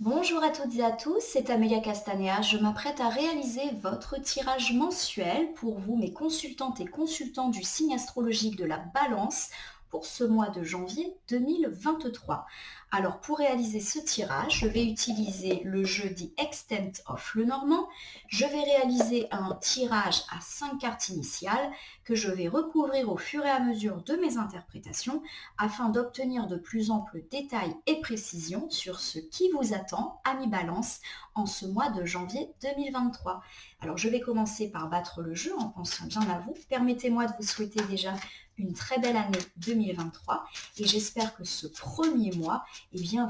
Bonjour à toutes et à tous, c'est Amelia Castanea. Je m'apprête à réaliser votre tirage mensuel pour vous, mes consultantes et consultants du signe astrologique de la Balance pour ce mois de janvier 2023. Alors pour réaliser ce tirage, je vais utiliser le jeu dit Extent of Lenormand. Je vais réaliser un tirage à 5 cartes initiales que je vais recouvrir au fur et à mesure de mes interprétations afin d'obtenir de plus amples détails et précisions sur ce qui vous attend, amis Balance, en ce mois de janvier 2023. Alors je vais commencer par battre le jeu en pensant bien à vous. Permettez-moi de vous souhaiter déjà une très belle année 2023 et j'espère que ce premier mois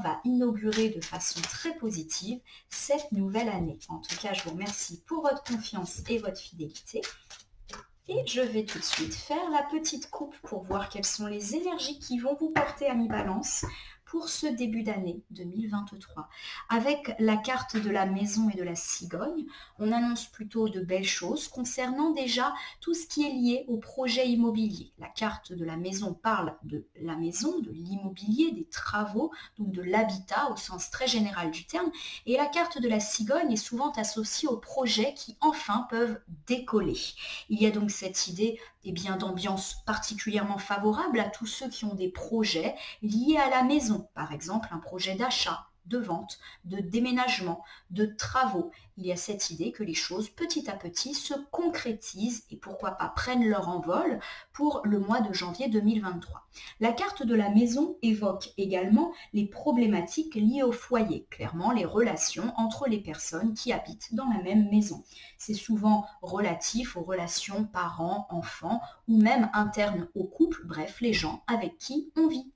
va inaugurer de façon très positive cette nouvelle année. En tout cas, je vous remercie pour votre confiance et votre fidélité. Et je vais tout de suite faire la petite coupe pour voir quelles sont les énergies qui vont vous porter à mi-balance pour ce début d'année 2023. Avec la carte de la maison et de la cigogne, on annonce plutôt de belles choses concernant déjà tout ce qui est lié au projet immobilier. La carte de la maison parle de la maison, de l'immobilier, des travaux, donc de l'habitat au sens très général du terme. Et la carte de la cigogne est souvent associée aux projets qui enfin peuvent décoller. Il y a donc cette idée d'ambiance particulièrement favorable à tous ceux qui ont des projets liés à la maison, par exemple un projet d'achat, de vente, de déménagement, de travaux. Il y a cette idée que les choses petit à petit se concrétisent et pourquoi pas prennent leur envol pour le mois de janvier 2023. La carte de la maison évoque également les problématiques liées au foyer, clairement les relations entre les personnes qui habitent dans la même maison. C'est souvent relatif aux relations parents-enfants ou même internes au couple, bref, les gens avec qui on vit.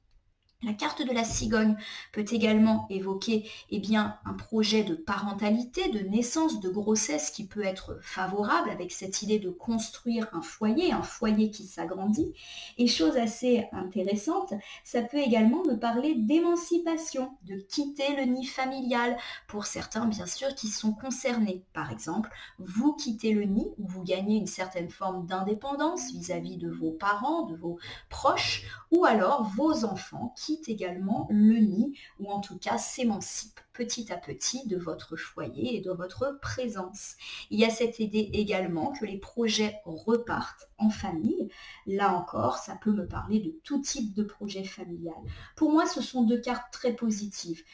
La carte de la cigogne peut également évoquer un projet de parentalité, de naissance, de grossesse qui peut être favorable avec cette idée de construire un foyer qui s'agrandit. Et chose assez intéressante, ça peut également me parler d'émancipation, de quitter le nid familial pour certains bien sûr qui sont concernés. Par exemple, vous quittez le nid ou vous gagnez une certaine forme d'indépendance vis-à-vis de vos parents, de vos proches, ou alors vos enfants quittent également le nid ou en tout cas s'émancipent petit à petit de votre foyer et de votre présence. Il y a cette idée également que les projets repartent en famille. Là encore, ça peut me parler de tout type de projet familial. Pour moi, ce sont deux cartes très positives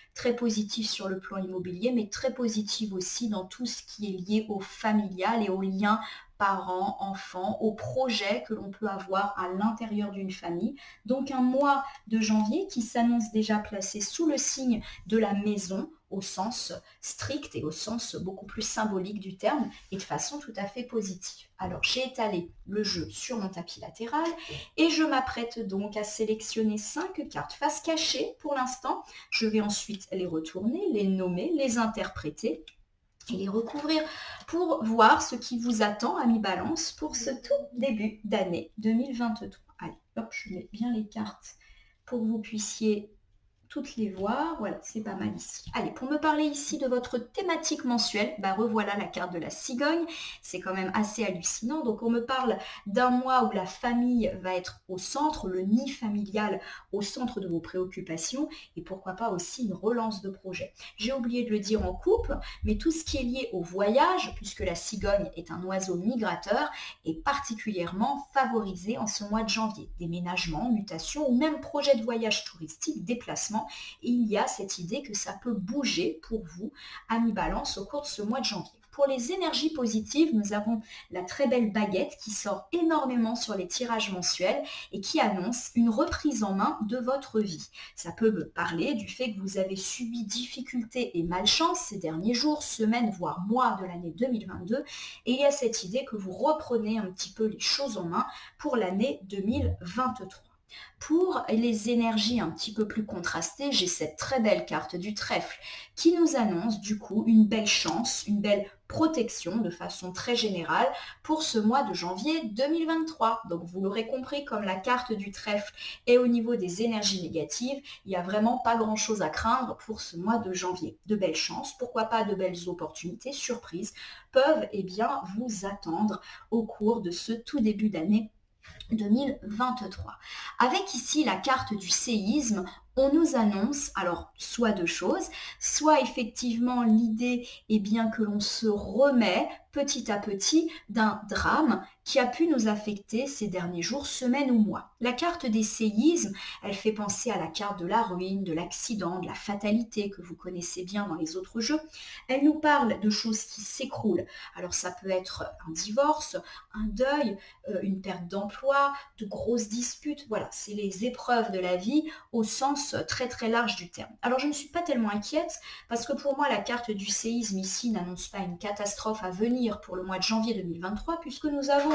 sur le plan immobilier, mais très positives aussi dans tout ce qui est lié au familial et aux liens parents, enfants, aux projets que l'on peut avoir à l'intérieur d'une famille. Donc un mois de janvier qui s'annonce déjà placé sous le signe de la maison au sens strict et au sens beaucoup plus symbolique du terme et de façon tout à fait positive. Alors j'ai étalé le jeu sur mon tapis latéral et je m'apprête donc à sélectionner 5 cartes face cachée pour l'instant. Je vais ensuite les retourner, les nommer, les interpréter et les recouvrir pour voir ce qui vous attend, amis Balance, pour ce tout début d'année 2023. Allez, hop, je mets bien les cartes pour que vous puissiez toutes les voir. Voilà, c'est pas mal ici. Allez, pour me parler ici de votre thématique mensuelle, revoilà la carte de la cigogne. C'est quand même assez hallucinant. Donc, on me parle d'un mois où la famille va être au centre, le nid familial au centre de vos préoccupations et pourquoi pas aussi une relance de projet. J'ai oublié de le dire en couple, mais tout ce qui est lié au voyage, puisque la cigogne est un oiseau migrateur, est particulièrement favorisé en ce mois de janvier. Déménagement, mutation ou même projet de voyage touristique, déplacement. Et il y a cette idée que ça peut bouger pour vous, amis Balance, au cours de ce mois de janvier. Pour les énergies positives, nous avons la très belle baguette qui sort énormément sur les tirages mensuels et qui annonce une reprise en main de votre vie. Ça peut me parler du fait que vous avez subi difficultés et malchance ces derniers jours, semaines, voire mois de l'année 2022. Et il y a cette idée que vous reprenez un petit peu les choses en main pour l'année 2023. Pour les énergies un petit peu plus contrastées, j'ai cette très belle carte du trèfle qui nous annonce du coup une belle chance, une belle protection de façon très générale pour ce mois de janvier 2023. Donc vous l'aurez compris, comme la carte du trèfle est au niveau des énergies négatives, il n'y a vraiment pas grand chose à craindre pour ce mois de janvier. De belles chances, pourquoi pas de belles opportunités, surprises, peuvent vous attendre au cours de ce tout début d'année 2023. Avec ici la carte du séisme on nous annonce, alors soit deux choses, soit effectivement l'idée est bien que l'on se remet petit à petit d'un drame qui a pu nous affecter ces derniers jours, semaines ou mois. La carte des séismes, elle fait penser à la carte de la ruine, de l'accident, de la fatalité que vous connaissez bien dans les autres jeux. Elle nous parle de choses qui s'écroulent. Alors ça peut être un divorce, un deuil, une perte d'emploi, de grosses disputes. Voilà, c'est les épreuves de la vie au sens très très large du terme. Alors je ne suis pas tellement inquiète parce que pour moi la carte du séisme ici n'annonce pas une catastrophe à venir pour le mois de janvier 2023 puisque nous avons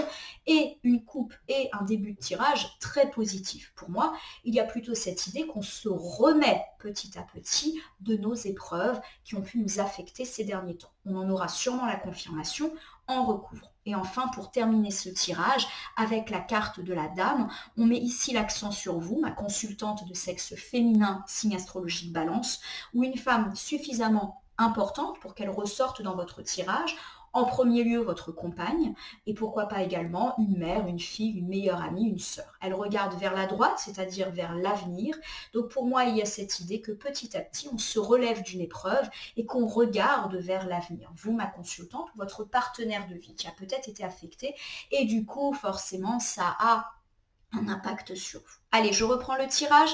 et une coupe et un début de tirage très positif. Pour moi, il y a plutôt cette idée qu'on se remet petit à petit de nos épreuves qui ont pu nous affecter ces derniers temps. On en aura sûrement la confirmation en recouvre. Et enfin, pour terminer ce tirage, avec la carte de la dame, on met ici l'accent sur vous, ma consultante de sexe féminin, signe astrologique Balance, ou une femme suffisamment importante pour qu'elle ressorte dans votre tirage. En premier lieu, votre compagne, et pourquoi pas également une mère, une fille, une meilleure amie, une sœur. Elle regarde vers la droite, c'est-à-dire vers l'avenir. Donc pour moi, il y a cette idée que petit à petit, on se relève d'une épreuve et qu'on regarde vers l'avenir. Vous, ma consultante, votre partenaire de vie qui a peut-être été affecté, et du coup, forcément, ça a un impact sur vous. Allez, je reprends le tirage.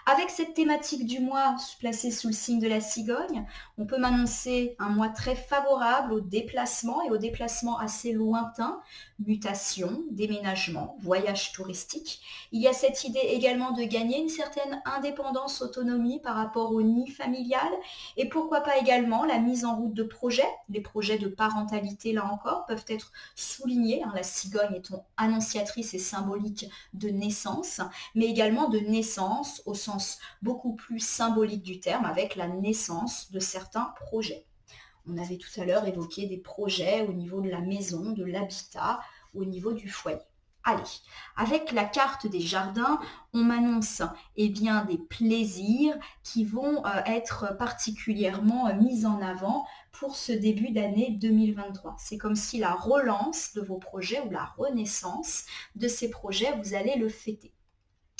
Avec cette thématique du mois placée sous le signe de la cigogne, on peut m'annoncer un mois très favorable aux déplacements et aux déplacements assez lointains, mutation, déménagement, voyage touristique. Il y a cette idée également de gagner une certaine indépendance, autonomie par rapport au nid familial et pourquoi pas également la mise en route de projets. Les projets de parentalité, là encore, peuvent être soulignés. La cigogne étant annonciatrice et symbolique de naissance, mais également de naissance au sens beaucoup plus symbolique du terme avec la naissance de certains projets. On avait tout à l'heure évoqué des projets au niveau de la maison, de l'habitat, au niveau du foyer. Allez, avec la carte des jardins, on m'annonce bien, des plaisirs qui vont être particulièrement mis en avant pour ce début d'année 2023. C'est comme si la relance de vos projets ou la renaissance de ces projets, vous allez le fêter.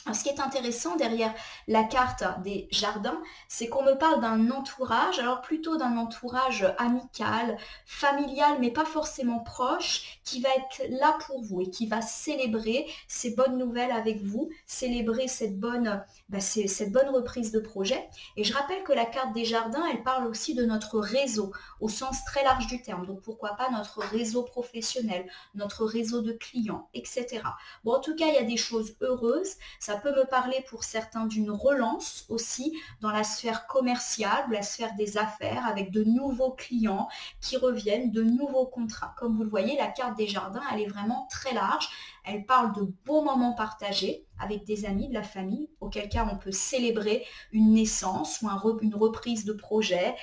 Alors, ce qui est intéressant derrière la carte des jardins, c'est qu'on me parle d'un entourage, alors plutôt d'un entourage amical, familial, mais pas forcément proche, qui va être là pour vous et qui va célébrer ces bonnes nouvelles avec vous, célébrer cette bonne reprise de projet. Et je rappelle que la carte des jardins, elle parle aussi de notre réseau, au sens très large du terme. Donc pourquoi pas notre réseau professionnel, notre réseau de clients, etc. Bon, en tout cas, il y a des choses heureuses. Ça peut me parler pour certains d'une relance aussi dans la sphère commerciale ou la sphère des affaires avec de nouveaux clients qui reviennent, de nouveaux contrats. Comme vous le voyez, la carte des jardins, elle est vraiment très large. Elle parle de bons moments partagés avec des amis, de la famille, auquel cas on peut célébrer une naissance ou une reprise de projet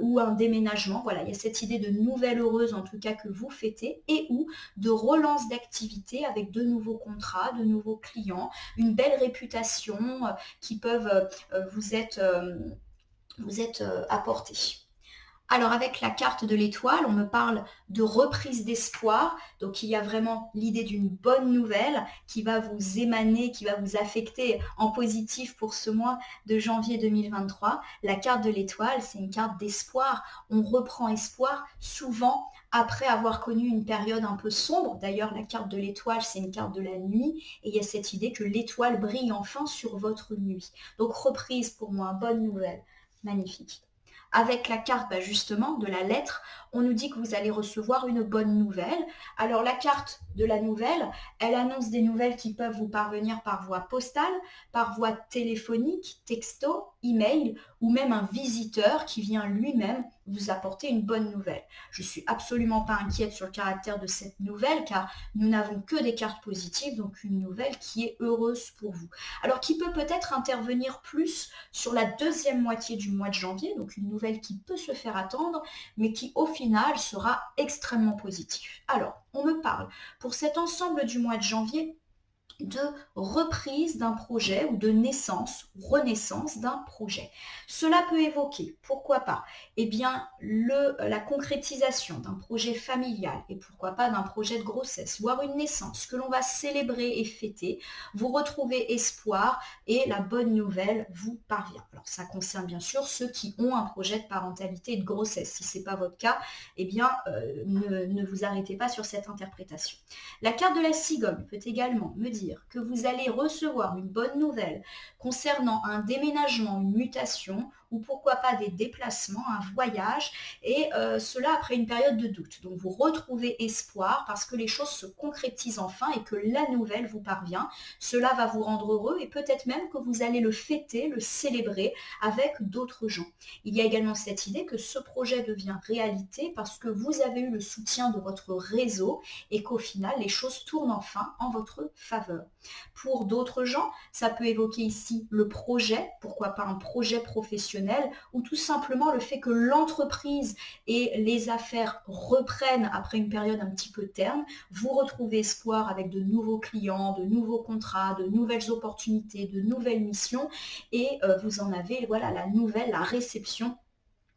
ou un déménagement. Voilà, il y a cette idée de nouvelle heureuse en tout cas que vous fêtez et ou de relance d'activité avec de nouveaux contrats, de nouveaux clients, une belle réputation qui peuvent vous être apportées. Alors avec la carte de l'étoile, on me parle de reprise d'espoir. Donc il y a vraiment l'idée d'une bonne nouvelle qui va vous émaner, qui va vous affecter en positif pour ce mois de janvier 2023. La carte de l'étoile, c'est une carte d'espoir. On reprend espoir souvent après avoir connu une période un peu sombre. D'ailleurs, la carte de l'étoile, c'est une carte de la nuit. Et il y a cette idée que l'étoile brille enfin sur votre nuit. Donc reprise pour moi, bonne nouvelle. Magnifique. Avec la carte justement de la lettre, on nous dit que vous allez recevoir une bonne nouvelle. Alors la carte de la nouvelle, elle annonce des nouvelles qui peuvent vous parvenir par voie postale, par voie téléphonique, texto, email ou même un visiteur qui vient lui-même vous apporter une bonne nouvelle. Je ne suis absolument pas inquiète sur le caractère de cette nouvelle car nous n'avons que des cartes positives, donc une nouvelle qui est heureuse pour vous. Alors qui peut peut-être intervenir plus sur la deuxième moitié du mois de janvier, donc une nouvelle qui peut se faire attendre, mais qui au final sera extrêmement positive. Alors, on me parle pour cet ensemble du mois de janvier de reprise d'un projet ou de naissance, renaissance d'un projet. Cela peut évoquer, pourquoi pas, eh bien, la concrétisation d'un projet familial et pourquoi pas d'un projet de grossesse, voire une naissance que l'on va célébrer et fêter. Vous retrouvez espoir et la bonne nouvelle vous parvient. Alors ça concerne bien sûr ceux qui ont un projet de parentalité et de grossesse. Si ce n'est pas votre cas, eh bien, ne vous arrêtez pas sur cette interprétation. La carte de la cigogne peut également me dire que vous allez recevoir une bonne nouvelle concernant un déménagement, une mutation ou pourquoi pas des déplacements, un voyage, et cela après une période de doute. Donc vous retrouvez espoir parce que les choses se concrétisent enfin et que la nouvelle vous parvient. Cela va vous rendre heureux et peut-être même que vous allez le fêter, le célébrer avec d'autres gens. Il y a également cette idée que ce projet devient réalité parce que vous avez eu le soutien de votre réseau et qu'au final, les choses tournent enfin en votre faveur. Pour d'autres gens, ça peut évoquer ici le projet, pourquoi pas un projet professionnel, ou tout simplement le fait que l'entreprise et les affaires reprennent après une période un petit peu terne. Vous retrouvez espoir avec de nouveaux clients, de nouveaux contrats, de nouvelles opportunités, de nouvelles missions, et vous en avez, voilà, la nouvelle, la réception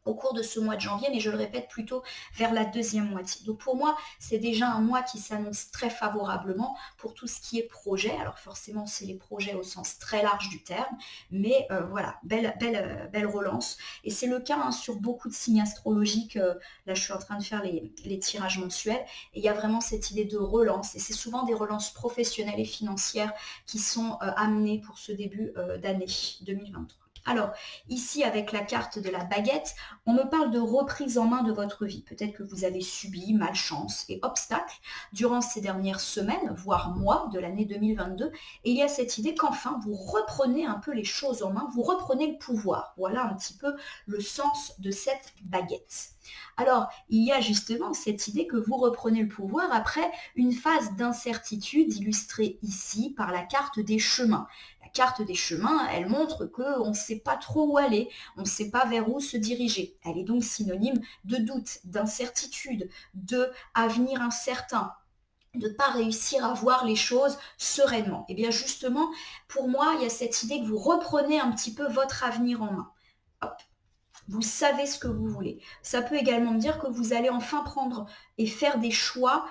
au cours de ce mois de janvier, mais je le répète plutôt vers la deuxième moitié. Donc pour moi, c'est déjà un mois qui s'annonce très favorablement pour tout ce qui est projet. Alors forcément, c'est les projets au sens très large du terme, mais voilà, belle relance. Et c'est le cas sur beaucoup de signes astrologiques. Là, je suis en train de faire les tirages mensuels, et il y a vraiment cette idée de relance. Et c'est souvent des relances professionnelles et financières qui sont amenées pour ce début d'année 2023. Alors, ici, avec la carte de la baguette, on me parle de reprise en main de votre vie. Peut-être que vous avez subi malchance et obstacles durant ces dernières semaines, voire mois de l'année 2022. Et il y a cette idée qu'enfin, vous reprenez un peu les choses en main, vous reprenez le pouvoir. Voilà un petit peu le sens de cette baguette. Alors, il y a justement cette idée que vous reprenez le pouvoir après une phase d'incertitude illustrée ici par la carte des chemins. La carte des chemins, elle montre qu'on ne sait pas trop où aller, on ne sait pas vers où se diriger. Elle est donc synonyme de doute, d'incertitude, de avenir incertain, de ne pas réussir à voir les choses sereinement. Et bien justement, pour moi, il y a cette idée que vous reprenez un petit peu votre avenir en main. Hop. Vous savez ce que vous voulez. Ça peut également dire que vous allez enfin prendre et faire des choix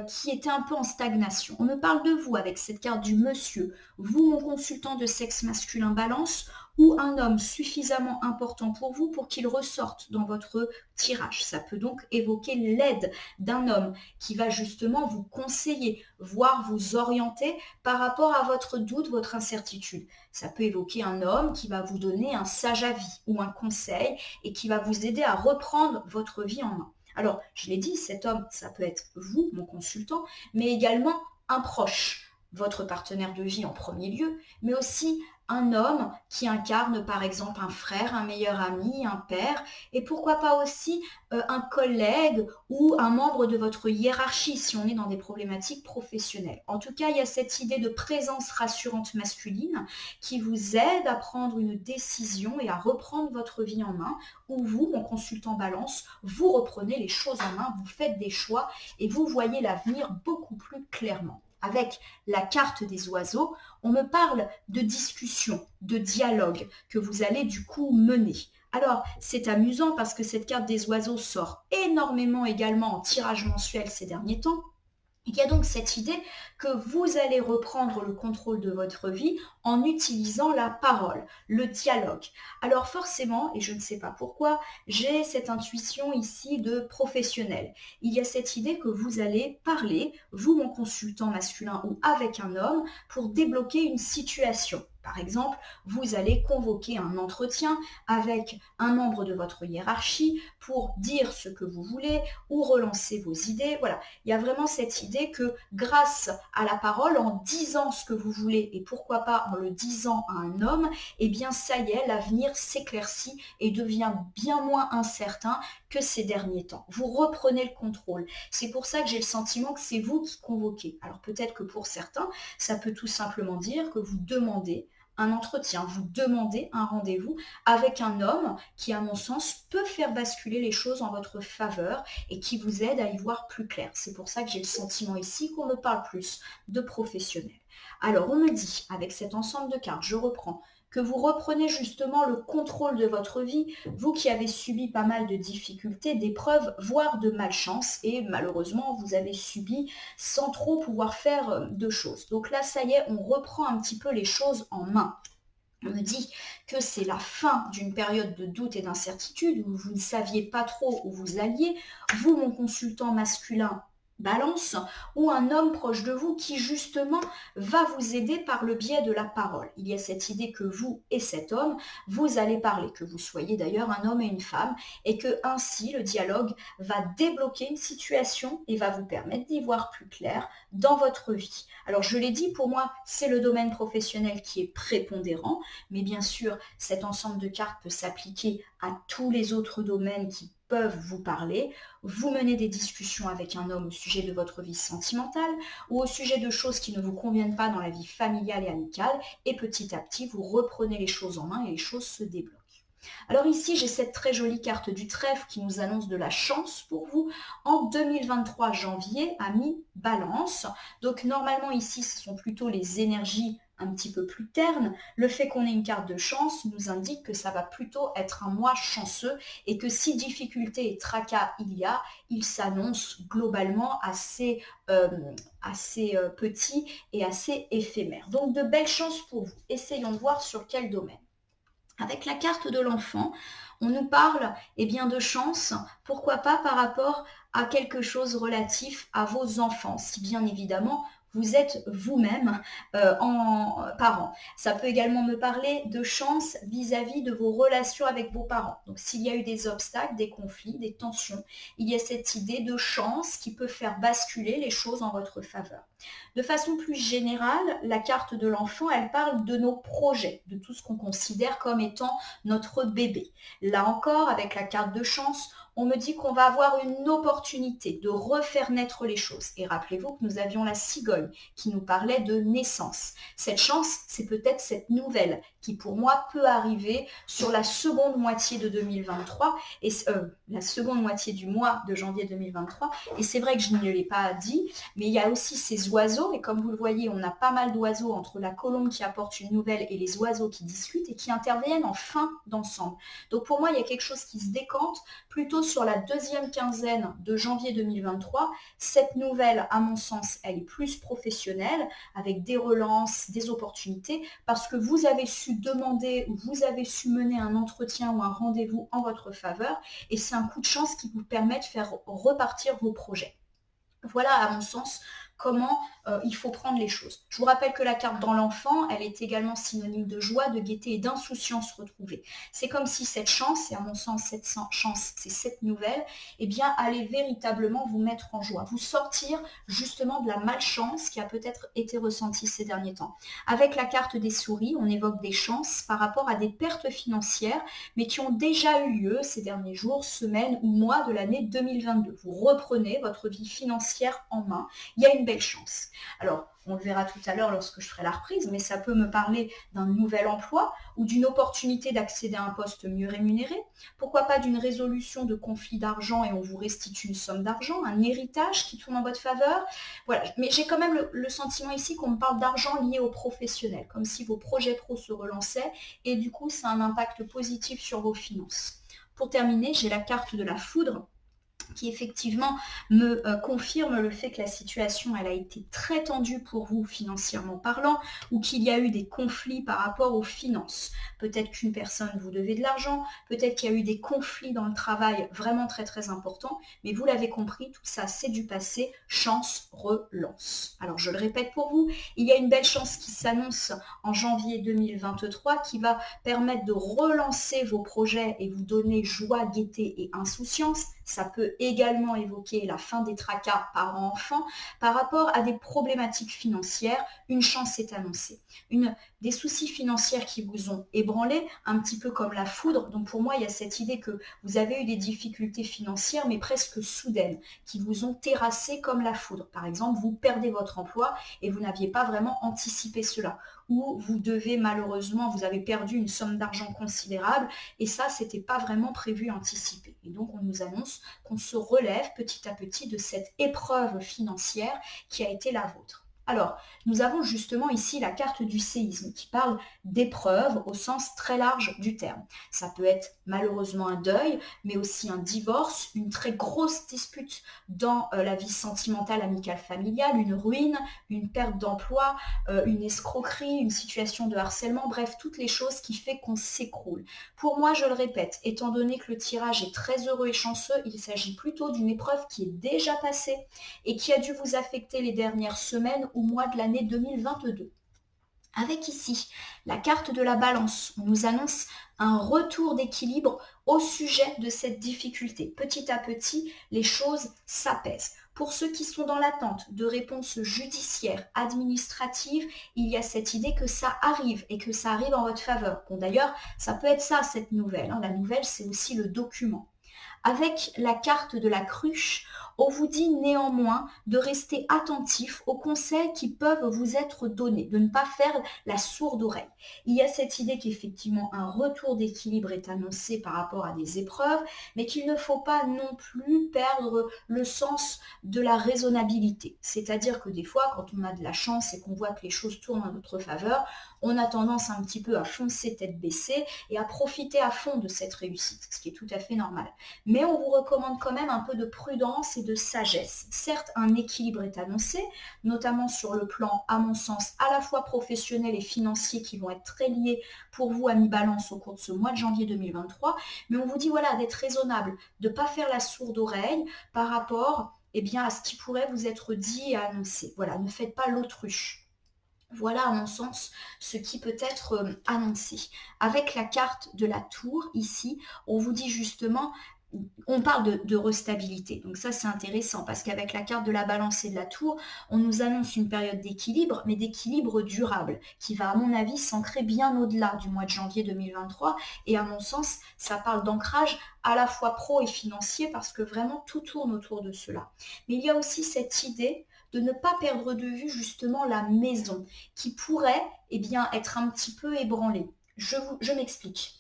qui étaient un peu en stagnation. On me parle de vous avec cette carte du monsieur. Vous, mon consultant de sexe masculin balance, ou un homme suffisamment important pour vous pour qu'il ressorte dans votre tirage. Ça peut donc évoquer l'aide d'un homme qui va justement vous conseiller, voire vous orienter par rapport à votre doute, votre incertitude. Ça peut évoquer un homme qui va vous donner un sage avis ou un conseil et qui va vous aider à reprendre votre vie en main. Alors, je l'ai dit, cet homme, ça peut être vous, mon consultant, mais également un proche, votre partenaire de vie en premier lieu, mais aussi un homme qui incarne par exemple un frère, un meilleur ami, un père, et pourquoi pas aussi un collègue ou un membre de votre hiérarchie si on est dans des problématiques professionnelles. En tout cas, il y a cette idée de présence rassurante masculine qui vous aide à prendre une décision et à reprendre votre vie en main, où vous, mon consultant balance, vous reprenez les choses en main, vous faites des choix et vous voyez l'avenir beaucoup plus clairement. Avec la carte des oiseaux, on me parle de discussion, de dialogue que vous allez du coup mener. Alors, c'est amusant parce que cette carte des oiseaux sort énormément également en tirage mensuel ces derniers temps. Il y a donc cette idée que vous allez reprendre le contrôle de votre vie en utilisant la parole, le dialogue. Alors forcément, et je ne sais pas pourquoi, j'ai cette intuition ici de professionnel. Il y a cette idée que vous allez parler, vous mon consultant masculin ou avec un homme, pour débloquer une situation. Par exemple, vous allez convoquer un entretien avec un membre de votre hiérarchie pour dire ce que vous voulez ou relancer vos idées. Voilà, il y a vraiment cette idée que grâce à la parole, en disant ce que vous voulez et pourquoi pas en le disant à un homme, eh bien ça y est, l'avenir s'éclaircit et devient bien moins incertain que ces derniers temps. Vous reprenez le contrôle. C'est pour ça que j'ai le sentiment que c'est vous qui convoquez. Alors peut-être que pour certains, ça peut tout simplement dire que vous demandez un entretien, vous demandez un rendez-vous avec un homme qui, à mon sens, peut faire basculer les choses en votre faveur et qui vous aide à y voir plus clair. C'est pour ça que j'ai le sentiment ici qu'on me parle plus de professionnel. Alors, on me dit, avec cet ensemble de cartes, je reprends, que vous reprenez justement le contrôle de votre vie, vous qui avez subi pas mal de difficultés, d'épreuves, voire de malchance, et malheureusement, vous avez subi sans trop pouvoir faire de choses. Donc là, ça y est, on reprend un petit peu les choses en main. On me dit que c'est la fin d'une période de doute et d'incertitude où vous ne saviez pas trop où vous alliez. Vous, mon consultant masculin, Balance, ou un homme proche de vous qui justement va vous aider par le biais de la parole. Il y a cette idée que vous et cet homme, vous allez parler, que vous soyez d'ailleurs un homme et une femme, et que ainsi le dialogue va débloquer une situation et va vous permettre d'y voir plus clair dans votre vie. Alors je l'ai dit, pour moi, c'est le domaine professionnel qui est prépondérant, mais bien sûr, cet ensemble de cartes peut s'appliquer à tous les autres domaines qui peuvent vous parler. Vous menez des discussions avec un homme au sujet de votre vie sentimentale ou au sujet de choses qui ne vous conviennent pas dans la vie familiale et amicale, et petit à petit, vous reprenez les choses en main et les choses se débloquent. Alors ici, j'ai cette très jolie carte du trèfle qui nous annonce de la chance pour vous en 2023 janvier à mi-balance. Donc normalement ici, ce sont plutôt les énergies un petit peu plus ternes. Le fait qu'on ait une carte de chance nous indique que ça va plutôt être un mois chanceux et que si difficulté et tracas il s'annonce globalement assez petit et assez éphémère. Donc de belles chances pour vous. Essayons de voir sur quel domaine. Avec la carte de l'enfant, on nous parle de chance, pourquoi pas par rapport à quelque chose relatif à vos enfants, si bien évidemment vous êtes vous-même en parent. Ça peut également me parler de chance vis-à-vis de vos relations avec vos parents. Donc s'il y a eu des obstacles, des conflits, des tensions, il y a cette idée de chance qui peut faire basculer les choses en votre faveur. De façon plus générale, la carte de l'enfant, elle parle de nos projets, de tout ce qu'on considère comme étant notre bébé. Là encore, avec la carte de chance, on me dit qu'on va avoir une opportunité de refaire naître les choses. Et rappelez-vous que nous avions la cigogne qui nous parlait de naissance. Cette chance, c'est peut-être cette nouvelle qui, pour moi, peut arriver sur la seconde moitié de 2023, et la seconde moitié du mois de janvier 2023. Et c'est vrai que je ne l'ai pas dit, mais il y a aussi ces oiseaux, et comme vous le voyez, on a pas mal d'oiseaux entre la colombe qui apporte une nouvelle et les oiseaux qui discutent et qui interviennent en fin d'ensemble. Donc pour moi, il y a quelque chose qui se décante plutôt sur la deuxième quinzaine de janvier 2023. Cette nouvelle, à mon sens, elle est plus professionnelle, avec des relances, des opportunités, parce que vous avez su demander ou vous avez su mener un entretien ou un rendez-vous en votre faveur, et c'est un coup de chance qui vous permet de faire repartir vos projets. Voilà, à mon sens, comment il faut prendre les choses. Je vous rappelle que la carte dans l'enfant, elle est également synonyme de joie, de gaieté et d'insouciance retrouvée. C'est comme si cette chance, et à mon sens cette chance, c'est cette nouvelle, allait véritablement vous mettre en joie, vous sortir justement de la malchance qui a peut-être été ressentie ces derniers temps. Avec la carte des souris, on évoque des chances par rapport à des pertes financières, mais qui ont déjà eu lieu ces derniers jours, semaines ou mois de l'année 2022. Vous reprenez votre vie financière en main. Il y a une belle chance. Alors, on le verra tout à l'heure lorsque je ferai la reprise, mais ça peut me parler d'un nouvel emploi ou d'une opportunité d'accéder à un poste mieux rémunéré. Pourquoi pas d'une résolution de conflit d'argent et on vous restitue une somme d'argent, un héritage qui tourne en votre faveur. Voilà, mais j'ai quand même le sentiment ici qu'on me parle d'argent lié au professionnel, comme si vos projets pro se relançaient et du coup, ça a un impact positif sur vos finances. Pour terminer, j'ai la carte de la foudre, qui effectivement me confirme le fait que la situation elle a été très tendue pour vous financièrement parlant, ou qu'il y a eu des conflits par rapport aux finances. Peut-être qu'une personne vous devait de l'argent, peut-être qu'il y a eu des conflits dans le travail vraiment très très importants, mais vous l'avez compris, tout ça c'est du passé, chance, relance. Alors je le répète pour vous, il y a une belle chance qui s'annonce en janvier 2023 qui va permettre de relancer vos projets et vous donner joie, gaieté et insouciance. Ça peut également évoquer la fin des tracas parents-enfants. Par rapport à des problématiques financières, une chance est annoncée. Des soucis financiers qui vous ont ébranlé, un petit peu comme la foudre. Donc pour moi, il y a cette idée que vous avez eu des difficultés financières, mais presque soudaines, qui vous ont terrassé comme la foudre. Par exemple, vous perdez votre emploi et vous n'aviez pas vraiment anticipé cela. Ou vous devez malheureusement, vous avez perdu une somme d'argent considérable et ça, c'était pas vraiment prévu, anticipé. Et donc, on nous annonce qu'on se relève petit à petit de cette épreuve financière qui a été la vôtre. Alors, nous avons justement ici la carte du séisme qui parle d'épreuve au sens très large du terme. Ça peut être malheureusement un deuil, mais aussi un divorce, une très grosse dispute dans la vie sentimentale, amicale, familiale, une ruine, une perte d'emploi, une escroquerie, une situation de harcèlement, bref, toutes les choses qui font qu'on s'écroule. Pour moi, je le répète, étant donné que le tirage est très heureux et chanceux, il s'agit plutôt d'une épreuve qui est déjà passée et qui a dû vous affecter les dernières semaines ou mois de l'année 2022. Avec ici la carte de la balance, on nous annonce un retour d'équilibre au sujet de cette difficulté. Petit à petit, les choses s'apaisent. Pour ceux qui sont dans l'attente de réponses judiciaires, administratives, il y a cette idée que ça arrive et que ça arrive en votre faveur. Bon, d'ailleurs, ça peut être ça, cette nouvelle. La nouvelle, c'est aussi le document. Avec la carte de la cruche, on vous dit néanmoins de rester attentif aux conseils qui peuvent vous être donnés, de ne pas faire la sourde oreille. Il y a cette idée qu'effectivement un retour d'équilibre est annoncé par rapport à des épreuves, mais qu'il ne faut pas non plus perdre le sens de la raisonnabilité. C'est-à-dire que des fois, quand on a de la chance et qu'on voit que les choses tournent en notre faveur, on a tendance un petit peu à foncer tête baissée et à profiter à fond de cette réussite, ce qui est tout à fait normal. Mais on vous recommande quand même un peu de prudence et de sagesse. Certes, un équilibre est annoncé, notamment sur le plan, à mon sens, à la fois professionnel et financier qui vont être très liés pour vous, amis Balance, au cours de ce mois de janvier 2023. Mais on vous dit voilà, d'être raisonnable, de ne pas faire la sourde oreille par rapport à ce qui pourrait vous être dit et annoncé. Voilà, ne faites pas l'autruche. Voilà, à mon sens, ce qui peut être annoncé. Avec la carte de la tour, ici, on vous dit justement, on parle de restabilité. Donc ça, c'est intéressant parce qu'avec la carte de la balance et de la tour, on nous annonce une période d'équilibre, mais d'équilibre durable, qui va, à mon avis, s'ancrer bien au-delà du mois de janvier 2023. Et à mon sens, ça parle d'ancrage à la fois pro et financier parce que vraiment, tout tourne autour de cela. Mais il y a aussi cette idée de ne pas perdre de vue justement la maison qui pourrait être un petit peu ébranlée. Je m'explique.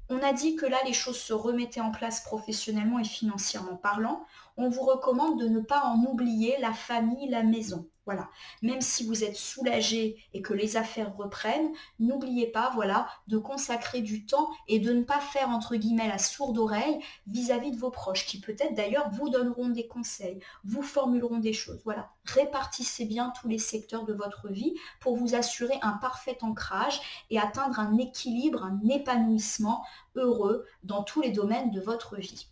On a dit que là, les choses se remettaient en place professionnellement et financièrement parlant. On vous recommande de ne pas en oublier la famille, la maison. Voilà. Même si vous êtes soulagé et que les affaires reprennent, n'oubliez pas, voilà, de consacrer du temps et de ne pas faire, entre guillemets, la sourde oreille vis-à-vis de vos proches, qui peut-être d'ailleurs vous donneront des conseils, vous formuleront des choses. Voilà. Répartissez bien tous les secteurs de votre vie pour vous assurer un parfait ancrage et atteindre un équilibre, un épanouissement heureux dans tous les domaines de votre vie.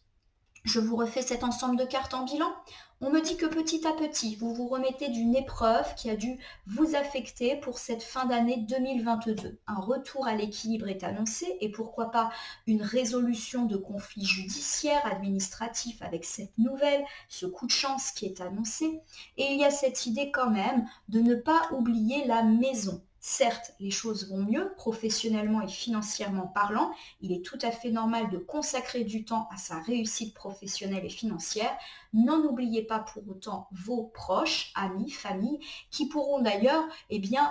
Je vous refais cet ensemble de cartes en bilan. On me dit que petit à petit, vous vous remettez d'une épreuve qui a dû vous affecter pour cette fin d'année 2022. Un retour à l'équilibre est annoncé et pourquoi pas une résolution de conflits judiciaires, administratifs avec cette nouvelle, ce coup de chance qui est annoncé. Et il y a cette idée quand même de ne pas oublier la maison. Certes, les choses vont mieux, professionnellement et financièrement parlant. Il est tout à fait normal de consacrer du temps à sa réussite professionnelle et financière. N'en oubliez pas pour autant vos proches, amis, famille, qui pourront d'ailleurs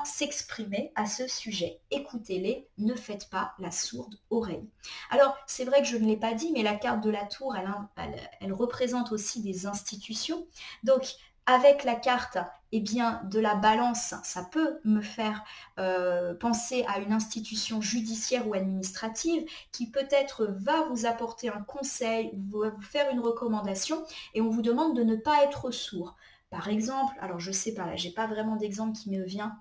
s'exprimer à ce sujet. Écoutez-les, ne faites pas la sourde oreille. Alors, c'est vrai que je ne l'ai pas dit, mais la carte de la tour, elle représente aussi des institutions. Donc, avec la carte de la balance, ça peut me faire penser à une institution judiciaire ou administrative qui peut-être va vous apporter un conseil, va vous faire une recommandation et on vous demande de ne pas être sourd. Par exemple, alors je sais pas, là j'ai pas vraiment d'exemple qui me vient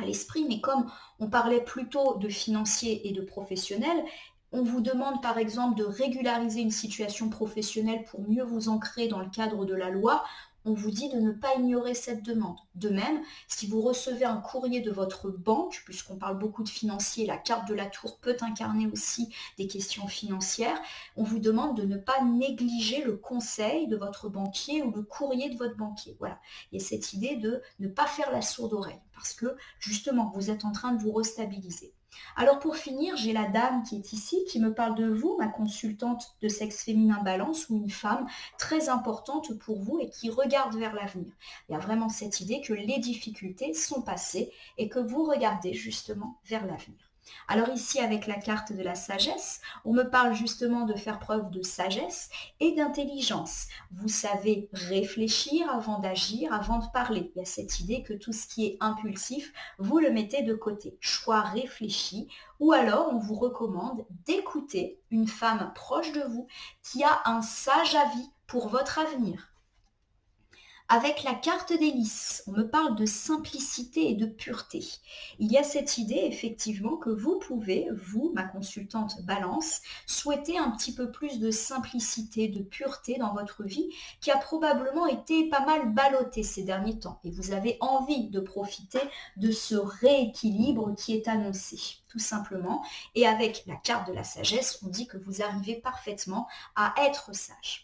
à l'esprit, mais comme on parlait plutôt de financier et de professionnel, On vous demande par exemple de régulariser une situation professionnelle pour mieux vous ancrer dans le cadre de la loi. On vous dit de ne pas ignorer cette demande. De même, si vous recevez un courrier de votre banque, puisqu'on parle beaucoup de financier, la carte de la tour peut incarner aussi des questions financières, on vous demande de ne pas négliger le conseil de votre banquier ou le courrier de votre banquier. Voilà, il y a cette idée de ne pas faire la sourde oreille, parce que justement, vous êtes en train de vous restabiliser. Alors pour finir, j'ai la dame qui est ici, qui me parle de vous, ma consultante de sexe féminin balance, ou une femme très importante pour vous et qui regarde vers l'avenir. Il y a vraiment cette idée que les difficultés sont passées et que vous regardez justement vers l'avenir. Alors ici, avec la carte de la sagesse, on me parle justement de faire preuve de sagesse et d'intelligence. Vous savez réfléchir avant d'agir, avant de parler. Il y a cette idée que tout ce qui est impulsif, vous le mettez de côté. Choix réfléchi. Ou alors, on vous recommande d'écouter une femme proche de vous qui a un sage avis pour votre avenir. Avec la carte des lys, on me parle de simplicité et de pureté. Il y a cette idée effectivement que vous pouvez, vous, ma consultante balance, souhaiter un petit peu plus de simplicité, de pureté dans votre vie qui a probablement été pas mal ballottée ces derniers temps. Et vous avez envie de profiter de ce rééquilibre qui est annoncé, tout simplement. Et avec la carte de la sagesse, on dit que vous arrivez parfaitement à être sage.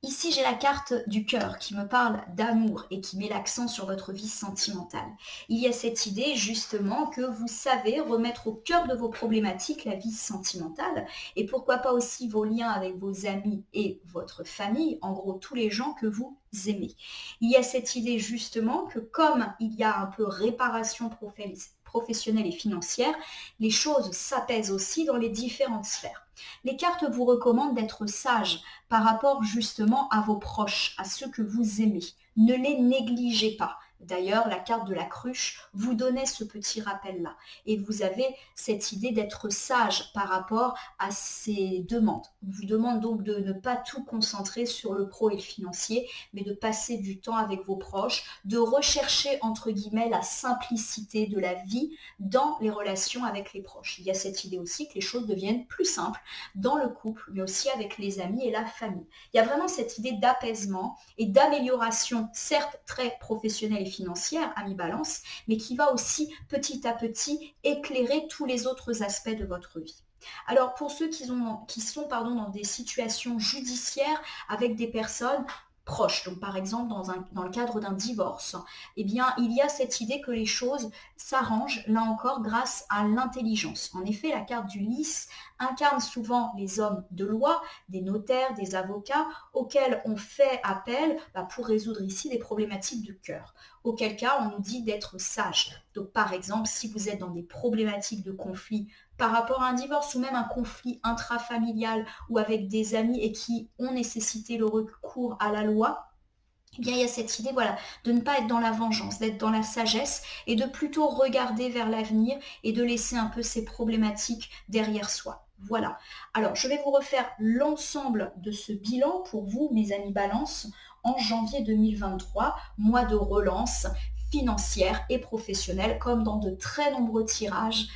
Ici, j'ai la carte du cœur qui me parle d'amour et qui met l'accent sur votre vie sentimentale. Il y a cette idée justement que vous savez remettre au cœur de vos problématiques la vie sentimentale et pourquoi pas aussi vos liens avec vos amis et votre famille, en gros tous les gens que vous aimez. Il y a cette idée justement que comme il y a un peu réparation professionnelle et financière, les choses s'apaisent aussi dans les différentes sphères. Les cartes vous recommandent d'être sage par rapport justement à vos proches, à ceux que vous aimez. Ne les négligez pas. D'ailleurs, la carte de la cruche vous donnait ce petit rappel-là. Et vous avez cette idée d'être sage par rapport à ces demandes. On vous demande donc de ne pas tout concentrer sur le pro et le financier, mais de passer du temps avec vos proches, de rechercher, entre guillemets, la simplicité de la vie dans les relations avec les proches. Il y a cette idée aussi que les choses deviennent plus simples dans le couple, mais aussi avec les amis et la famille. Il y a vraiment cette idée d'apaisement et d'amélioration, certes très professionnelle et financière, ami balance, mais qui va aussi petit à petit éclairer tous les autres aspects de votre vie. Alors pour ceux qui sont dans des situations judiciaires avec des personnes proches, donc par exemple dans le cadre d'un divorce, eh bien il y a cette idée que les choses s'arrangent là encore grâce à l'intelligence. En effet, la carte du lys incarne souvent les hommes de loi, des notaires, des avocats, auxquels on fait appel pour résoudre ici des problématiques de cœur. Auquel cas, on nous dit d'être sage. Donc par exemple, si vous êtes dans des problématiques de conflit par rapport à un divorce ou même un conflit intrafamilial ou avec des amis et qui ont nécessité le recours à la loi, eh bien, il y a cette idée de ne pas être dans la vengeance, d'être dans la sagesse et de plutôt regarder vers l'avenir et de laisser un peu ces problématiques derrière soi. Voilà. Alors, je vais vous refaire l'ensemble de ce bilan pour vous, mes amis Balance, en janvier 2023, mois de relance financière et professionnelle, comme dans de très nombreux tirages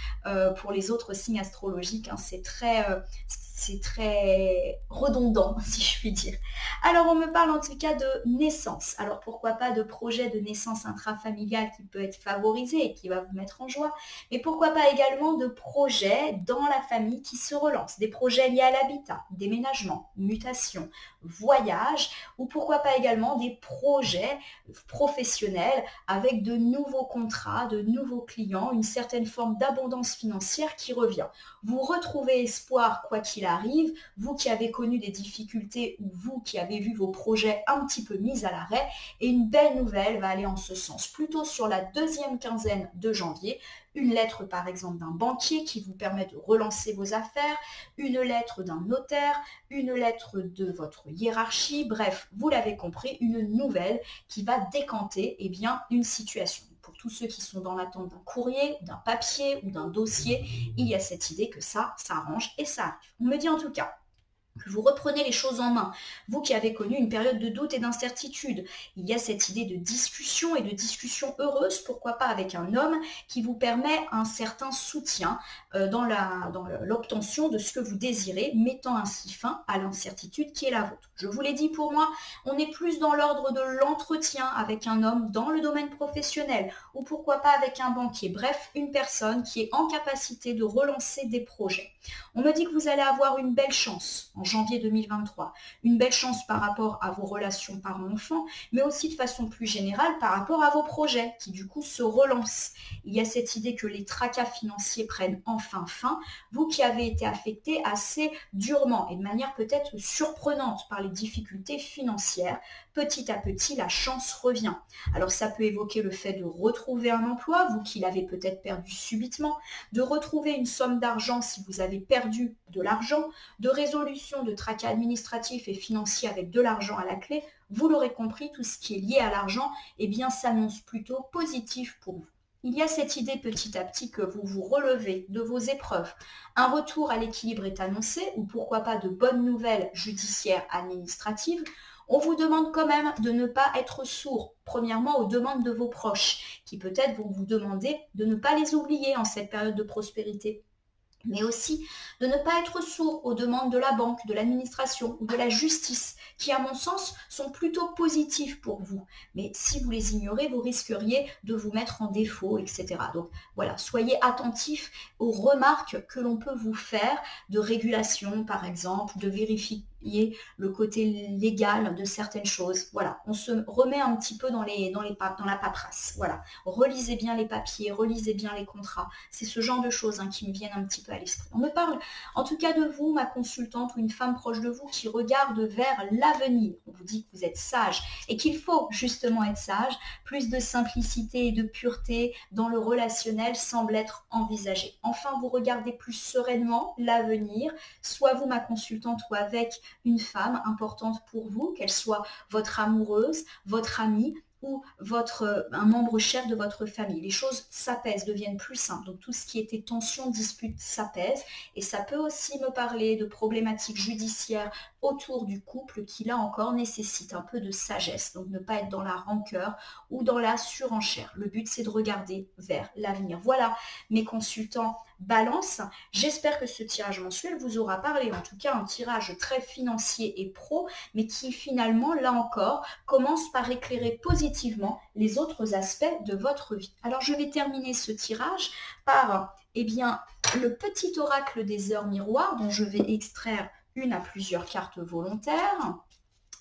pour les autres signes astrologiques. Hein. C'est très redondant, si je puis dire. Alors, on me parle en tout cas de naissance. Alors, pourquoi pas de projet de naissance intrafamiliale qui peut être favorisé et qui va vous mettre en joie. Mais pourquoi pas également de projets dans la famille qui se relancent. Des projets liés à l'habitat, déménagement, mutation, voyage. Ou pourquoi pas également des projets professionnels avec de nouveaux contrats, de nouveaux clients, une certaine forme d'abondance financière qui revient. Vous retrouvez espoir quoi qu'il arrive, vous qui avez connu des difficultés ou vous qui avez vu vos projets un petit peu mis à l'arrêt, et une belle nouvelle va aller en ce sens. Plutôt sur la deuxième quinzaine de janvier, une lettre par exemple d'un banquier qui vous permet de relancer vos affaires, une lettre d'un notaire, une lettre de votre hiérarchie, bref, vous l'avez compris, une nouvelle qui va décanter une situation. Pour tous ceux qui sont dans l'attente d'un courrier, d'un papier ou d'un dossier, il y a cette idée que ça s'arrange et ça arrive. On me dit en tout cas que vous reprenez les choses en main, vous qui avez connu une période de doute et d'incertitude. Il y a cette idée de discussion et de discussion heureuse, pourquoi pas avec un homme qui vous permet un certain soutien dans l'obtention de ce que vous désirez, mettant ainsi fin à l'incertitude qui est la vôtre. Je vous l'ai dit, pour moi, on est plus dans l'ordre de l'entretien avec un homme dans le domaine professionnel, ou pourquoi pas avec un banquier, bref, une personne qui est en capacité de relancer des projets. On me dit que vous allez avoir une belle chance en janvier 2023, une belle chance par rapport à vos relations parents-enfants, mais aussi de façon plus générale par rapport à vos projets qui du coup se relancent. Il y a cette idée que les tracas financiers prennent enfin fin, vous qui avez été affecté assez durement et de manière peut-être surprenante par les difficultés financières, petit à petit la chance revient. Alors ça peut évoquer le fait de retrouver un emploi, vous qui l'avez peut-être perdu subitement, de retrouver une somme d'argent si vous avez perdu de l'argent, de résolution de tracas administratifs et financiers avec de l'argent à la clé. Vous l'aurez compris, tout ce qui est lié à l'argent, eh bien s'annonce plutôt positif pour vous. Il y a cette idée petit à petit que vous vous relevez de vos épreuves. Un retour à l'équilibre est annoncé, ou pourquoi pas de bonnes nouvelles judiciaires administratives. On vous demande quand même de ne pas être sourd, premièrement aux demandes de vos proches, qui peut-être vont vous demander de ne pas les oublier en cette période de prospérité, mais aussi de ne pas être sourd aux demandes de la banque, de l'administration ou de la justice, qui à mon sens sont plutôt positives pour vous. Mais si vous les ignorez, vous risqueriez de vous mettre en défaut, etc. Donc voilà, soyez attentifs aux remarques que l'on peut vous faire de régulation, par exemple, de vérifier le côté légal de certaines choses. Voilà, on se remet un petit peu dans la paperasse. Voilà, relisez bien les papiers, relisez bien les contrats. C'est ce genre de choses qui me viennent un petit peu à l'esprit. On me parle en tout cas de vous, ma consultante, ou une femme proche de vous qui regarde vers l'avenir. On vous dit que vous êtes sage et qu'il faut justement être sage. Plus de simplicité et de pureté dans le relationnel semble être envisagé. Enfin, vous regardez plus sereinement l'avenir, soit vous, ma consultante, ou avec une femme importante pour vous, qu'elle soit votre amoureuse, votre amie, ou un membre cher de votre famille. Les choses s'apaisent, deviennent plus simples. Donc tout ce qui était tension, dispute s'apaise. Et ça peut aussi me parler de problématiques judiciaires autour du couple qui, là encore, nécessitent un peu de sagesse. Donc ne pas être dans la rancœur ou dans la surenchère. Le but, c'est de regarder vers l'avenir. Voilà mes consultants Balance. J'espère que ce tirage mensuel vous aura parlé. En tout cas, un tirage très financier et pro, mais qui finalement, là encore, commence par éclairer positivement les autres aspects de votre vie. Alors, je vais terminer ce tirage par, le petit oracle des heures miroirs, dont je vais extraire une à plusieurs cartes volontaires,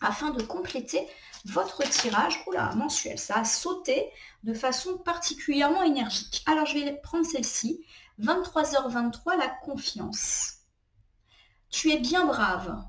afin de compléter votre tirage mensuel. Ça a sauté de façon particulièrement énergique. Alors, je vais prendre celle-ci. 23h23, la confiance. Tu es bien brave.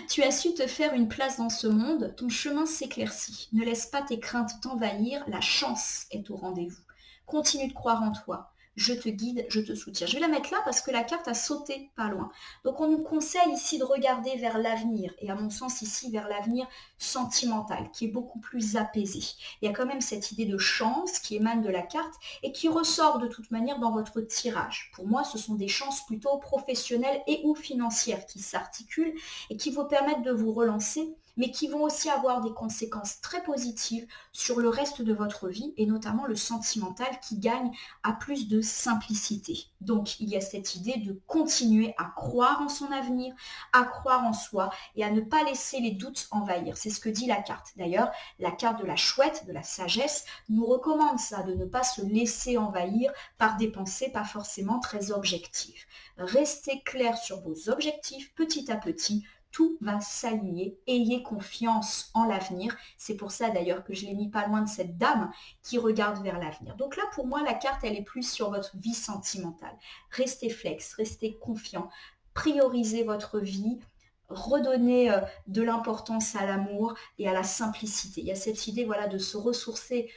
Tu as su te faire une place dans ce monde, ton chemin s'éclaircit. Ne laisse pas tes craintes t'envahir, la chance est au rendez-vous. Continue de croire en toi. Je te guide, je te soutiens. Je vais la mettre là parce que la carte a sauté pas loin. Donc on nous conseille ici de regarder vers l'avenir, et à mon sens ici vers l'avenir sentimental, qui est beaucoup plus apaisé. Il y a quand même cette idée de chance qui émane de la carte et qui ressort de toute manière dans votre tirage. Pour moi, ce sont des chances plutôt professionnelles et ou financières qui s'articulent et qui vous permettent de vous relancer, mais qui vont aussi avoir des conséquences très positives sur le reste de votre vie, et notamment le sentimental qui gagne à plus de simplicité. Donc, il y a cette idée de continuer à croire en son avenir, à croire en soi et à ne pas laisser les doutes envahir. C'est ce que dit la carte. D'ailleurs, la carte de la chouette, de la sagesse, nous recommande ça, de ne pas se laisser envahir par des pensées pas forcément très objectives. Restez clair sur vos objectifs petit à petit. Tout va s'aligner, ayez confiance en l'avenir. C'est pour ça d'ailleurs que je l'ai mis pas loin de cette dame qui regarde vers l'avenir. Donc là, pour moi, la carte, elle est plus sur votre vie sentimentale. Restez flex, restez confiant, priorisez votre vie, redonnez de l'importance à l'amour et à la simplicité. Il y a cette idée de se ressourcer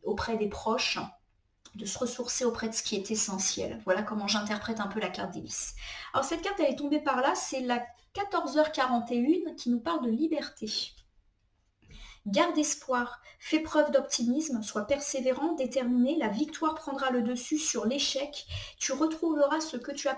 auprès des proches, de se ressourcer auprès de ce qui est essentiel. Voilà comment j'interprète un peu la carte des lys. Alors cette carte, elle est tombée par là, c'est la 14h41 qui nous parle de liberté. Garde espoir, fais preuve d'optimisme, sois persévérant, déterminé, la victoire prendra le dessus sur l'échec, tu retrouveras ce que tu as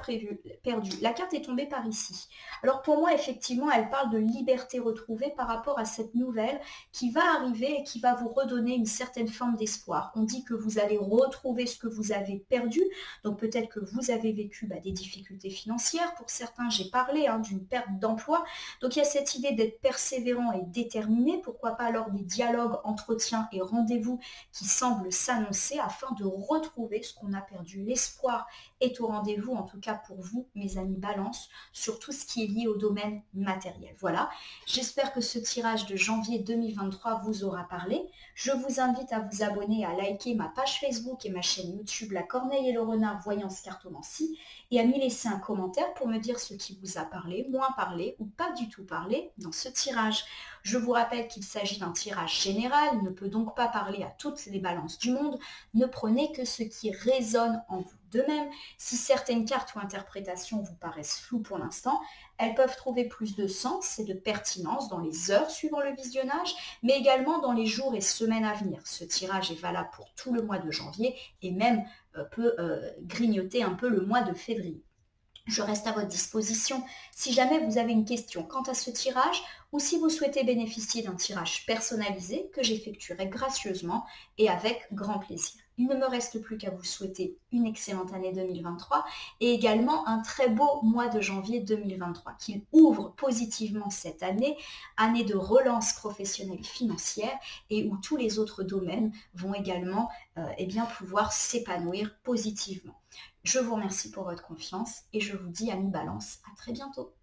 perdu. La carte est tombée par ici. Alors pour moi, effectivement, elle parle de liberté retrouvée par rapport à cette nouvelle qui va arriver et qui va vous redonner une certaine forme d'espoir. On dit que vous allez retrouver ce que vous avez perdu, donc peut-être que vous avez vécu des difficultés financières. Pour certains, j'ai parlé d'une perte d'emploi. Donc il y a cette idée d'être persévérant et déterminé, pourquoi pas lors des dialogues, entretiens et rendez-vous qui semblent s'annoncer afin de retrouver ce qu'on a perdu. L'espoir est au rendez-vous, en tout cas pour vous, mes amis Balance, sur tout ce qui est lié au domaine matériel. Voilà, j'espère que ce tirage de janvier 2023 vous aura parlé. Je vous invite à vous abonner, à liker ma page Facebook et ma chaîne YouTube La Corneille et le Renard Voyance Cartomancie et à m'y laisser un commentaire pour me dire ce qui vous a parlé, moins parlé ou pas du tout parlé dans ce tirage. Je vous rappelle qu'il s'agit d'un tirage général, il ne peut donc pas parler à toutes les balances du monde. Ne prenez que ce qui résonne en vous. De même, si certaines cartes ou interprétations vous paraissent floues pour l'instant, elles peuvent trouver plus de sens et de pertinence dans les heures suivant le visionnage, mais également dans les jours et semaines à venir. Ce tirage est valable pour tout le mois de janvier et même peut grignoter un peu le mois de février. Je reste à votre disposition si jamais vous avez une question quant à ce tirage ou si vous souhaitez bénéficier d'un tirage personnalisé que j'effectuerai gracieusement et avec grand plaisir. Il ne me reste plus qu'à vous souhaiter une excellente année 2023 et également un très beau mois de janvier 2023 qu'il ouvre positivement cette année, année de relance professionnelle et financière et où tous les autres domaines vont également pouvoir s'épanouir positivement. Je vous remercie pour votre confiance et je vous dis, amis Balance, à très bientôt.